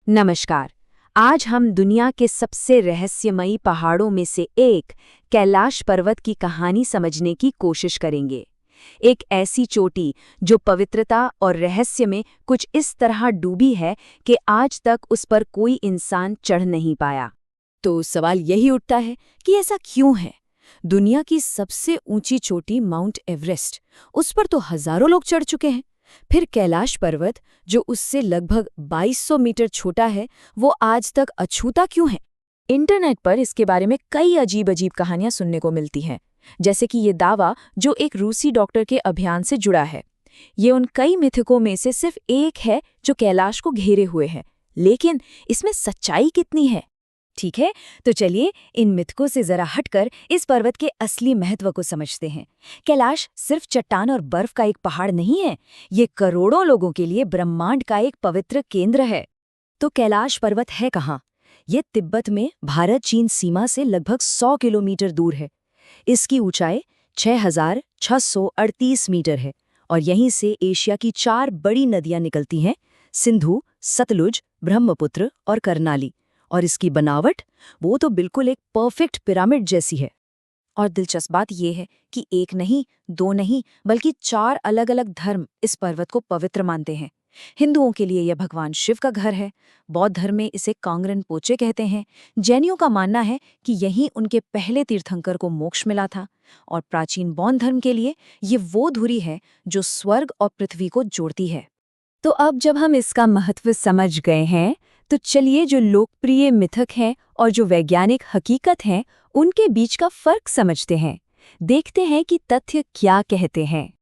नमस्कार। आज हम दुनिया के सबसे रहस्यमयी पहाड़ों में से एक कैलाश पर्वत की कहानी समझने की कोशिश करेंगे। एक ऐसी चोटी जो पवित्रता और रहस्य में कुछ इस तरह डूबी है कि आज तक उस पर कोई इंसान चढ़ नहीं पाया। तो सवाल यही उठता है कि ऐसा क्यों है? दुनिया की सबसे ऊंची चोटी माउंट एवरेस्ट, उस पर तो हजारों लोग चढ़ चुके हैं। फिर कैलाश पर्वत, जो उससे लगभग 2200 मीटर छोटा है, वो आज तक अछूता क्यों है? इंटरनेट पर इसके बारे में कई अजीब अजीब कहानियां सुनने को मिलती हैं, जैसे कि ये दावा जो एक रूसी डॉक्टर के अभियान से जुड़ा है। ये उन कई मिथकों में से सिर्फ एक है जो कैलाश को घेरे हुए है। लेकिन इसमें सच्चाई कितनी है? ठीक है, तो चलिए इन मिथकों से जरा हटकर इस पर्वत के असली महत्व को समझते हैं। कैलाश सिर्फ चट्टान और बर्फ का एक पहाड़ नहीं है, ये करोड़ों लोगों के लिए ब्रह्मांड का एक पवित्र केंद्र है। तो कैलाश पर्वत है कहाँ? ये तिब्बत में भारत चीन सीमा से लगभग 100 किलोमीटर दूर है। इसकी ऊंचाई 6,638 मीटर है और यहीं से एशिया की 4 बड़ी नदियां निकलती हैं, सिंधु, सतलुज, ब्रह्मपुत्र और करनाली। और इसकी बनावट, वो तो बिल्कुल एक परफेक्ट पिरामिड जैसी है। और दिलचस्प बात यह है कि एक नहीं, दो नहीं, बल्कि 4 अलग-अलग धर्म इस पर्वत को पवित्र मानते हैं। हिंदुओं के लिए यह भगवान शिव का घर है, बौद्ध धर्म में इसे कांगरन पोचे कहते हैं, जैनियों का मानना है कि यहीं उनके पहले तीर्थंकर को मोक्ष मिला था, और प्राचीन बौद्ध धर्म के लिए ये वो धुरी है जो स्वर्ग और पृथ्वी को जोड़ती है। तो अब जब हम इसका महत्व समझ गए हैं, तो चलिए जो लोकप्रिय मिथक हैं और जो वैज्ञानिक हकीकत हैं, उनके बीच का फर्क समझते हैं। देखते हैं कि तथ्य क्या कहते हैं।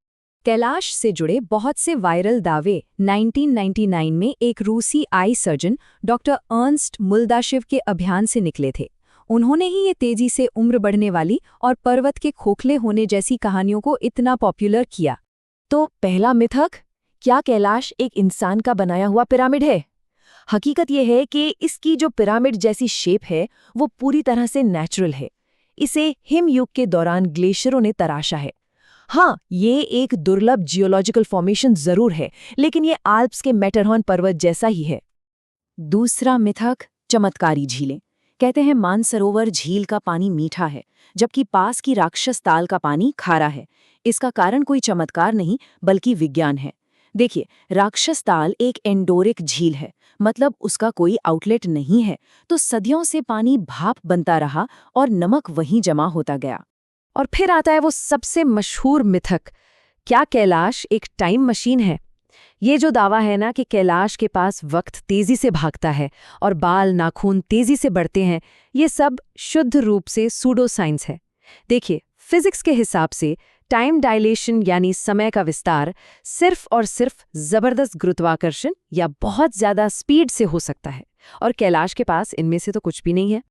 कैलाश से जुड़े बहुत से वायरल दावे 1999 में एक रूसी आई सर्जन डॉक्टर अर्नस्ट मुल्दाशेव के अभियान से निकले थे। उन्होंने ही ये तेजी से उम्र बढ़ने वाली और पर्वत के खोखले होने जैसी कहानियों को इतना पॉपुलर किया। तो पहला मिथक, क्या कैलाश एक इंसान का बनाया हुआ पिरामिड है? हकीकत यह है कि इसकी जो पिरामिड जैसी शेप है, वो पूरी तरह से नेचुरल है। इसे हिमयुग के दौरान ग्लेशियरों ने तराशा है। हाँ, ये एक दुर्लभ जियोलॉजिकल फॉर्मेशन जरूर है, लेकिन ये आल्प्स के मैटरहॉर्न पर्वत जैसा ही है। दूसरा मिथक, चमत्कारी झीलें। कहते हैं मानसरोवर झील का पानी मीठा है, जबकि पास की राक्षस ताल का पानी खारा है। इसका कारण कोई चमत्कार नहीं, बल्कि विज्ञान है। देखिए, राक्षस ताल एक एंडोरिक झील है, मतलब उसका कोई आउटलेट नहीं है, तो सदियों से पानी भाप बनता रहा और नमक वहीं जमा होता गया। और फिर आता है वो सबसे मशहूर मिथक, क्या कैलाश एक टाइम मशीन है? ये जो दावा है ना कि कैलाश के पास वक्त तेजी से भागता है और बाल नाखून तेजी से बढ़ते हैं, ये सब शुद्ध रूप से सूडो साइंस है। देखिए, फिजिक्स के हिसाब से टाइम डायलेशन यानी समय का विस्तार सिर्फ और सिर्फ जबरदस्त गुरुत्वाकर्षण या बहुत ज्यादा स्पीड से हो सकता है, और कैलाश के पास इनमें से तो कुछ भी नहीं है।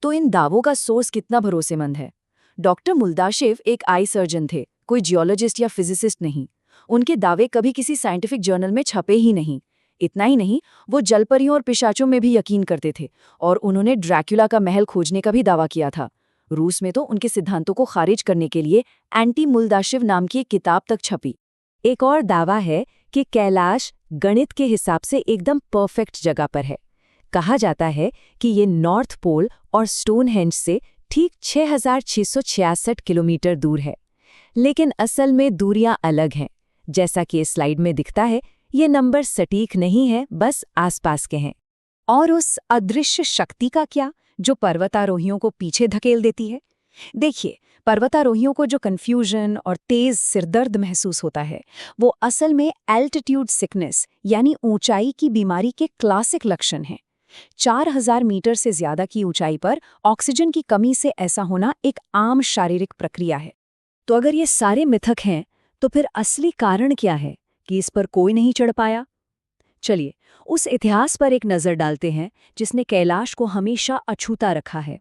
तो इन दावों का सोर्स कितना भरोसेमंद है? डॉक्टर मुल्दाशेव एक आई सर्जन थे, कोई जियोलॉजिस्ट या फिजिसिस्ट नहीं। उनके दावे कभी किसी साइंटिफिक जर्नल में छपे ही नहीं। इतना ही नहीं, वो जलपरियों और पिशाचों में भी यकीन करते थे, और उन्होंने ड्रैक्युला का महल खोजने का भी दावा किया था। रूस में तो उनके सिद्धांतों को खारिज करने के लिए एंटी मुल्दाशेव नाम की एक किताब तक छपी। एक और दावा है कि कैलाश गणित के हिसाब से एकदम परफेक्ट जगह पर है। कहा जाता है कि ये नॉर्थ पोल और स्टोनहेंज से ठीक 6,666 किलोमीटर दूर है। लेकिन असल में दूरियां अलग हैं। जैसा कि इस स्लाइड में दिखता है, ये नंबर सटीक नहीं है, बस आसपास के हैं। और उस अदृश्य शक्ति का क्या, जो पर्वतारोहियों को पीछे धकेल देती है? देखिए, पर्वतारोहियों को जो कन्फ्यूजन और तेज सिरदर्द महसूस होता है, वो असल में एल्टीट्यूड सिकनेस यानी ऊंचाई की बीमारी के क्लासिक लक्षण हैं। 4000 मीटर से ज्यादा की ऊंचाई पर ऑक्सीजन की कमी से ऐसा होना एक आम शारीरिक प्रक्रिया है। तो अगर ये सारे मिथक हैं, तो फिर असली कारण क्या है कि इस पर कोई नहीं चढ़ पाया? चलिए, उस इतिहास पर एक नज़र डालते हैं जिसने कैलाश को हमेशा अछूता रखा है।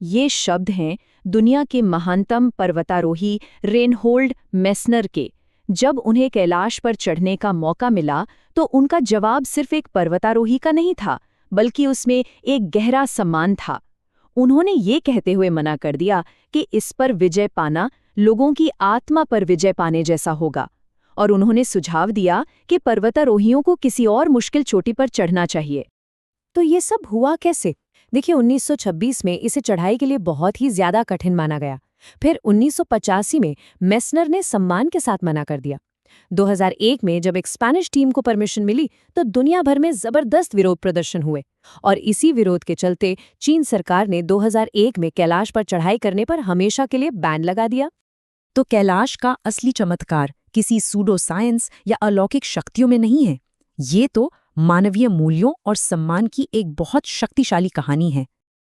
ये शब्द हैं दुनिया के महानतम पर्वतारोही रेनहोल्ड मेस्नर के। जब उन्हें कैलाश पर चढ़ने का मौका मिला, तो उनका जवाब सिर्फ एक पर्वतारोही का नहीं था, बल्कि उसमें एक गहरा सम्मान था। उन्होंने ये कहते हुए मना कर दिया कि इस पर विजय पाना लोगों की आत्मा पर विजय पाने जैसा होगा, और उन्होंने सुझाव दिया कि पर्वतारोहियों को किसी और मुश्किल चोटी पर चढ़ना चाहिए। तो ये सब हुआ कैसे? देखिए 1926 में इसे चढ़ाई के लिए बहुत ही ज्यादा कठिन माना गया। फिर 1985 में मेसनर ने सम्मान के साथ मना कर दिया। 2001 में जब एक स्पेनिश टीम को परमिशन मिली तो दुनिया भर में जबरदस्त विरोध प्रदर्शन हुए और इसी विरोध के चलते चीन सरकार ने 2001 में कैलाश पर चढ़ाई करने पर हमेशा के लिए बैन लगा दिया। तो कैलाश का असली चमत्कार किसी सूडो साइंस या अलौकिक शक्तियों में नहीं है, ये तो मानवीय मूल्यों और सम्मान की एक बहुत शक्तिशाली कहानी है।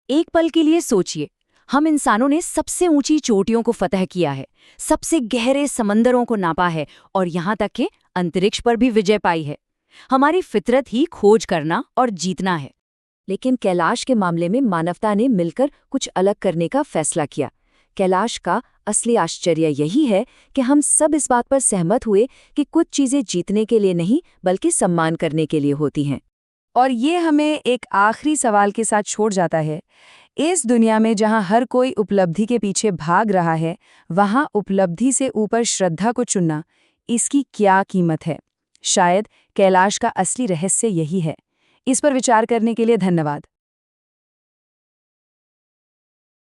एक पल के लिए सोचिए, हम इंसानों ने सबसे ऊंची चोटियों को फतह किया है, सबसे गहरे समंदरों को नापा है और यहाँ तक कि अंतरिक्ष पर भी विजय पाई है। हमारी फितरत ही खोज करना और जीतना है। लेकिन कैलाश के मामले में मानवता ने मिलकर कुछ अलग करने का फैसला किया। कैलाश का असली आश्चर्य यही है कि हम सब इस बात पर सहमत हुए कि कुछ चीजें जीतने के लिए नहीं बल्कि सम्मान करने के लिए होती हैं। और ये हमें एक आखिरी सवाल के साथ छोड़ जाता है। इस दुनिया में जहां हर कोई उपलब्धि के पीछे भाग रहा है, वहां उपलब्धि से ऊपर श्रद्धा को चुनना, इसकी क्या कीमत है? शायद कैलाश का असली रहस्य यही है। इस पर विचार करने के लिए धन्यवाद।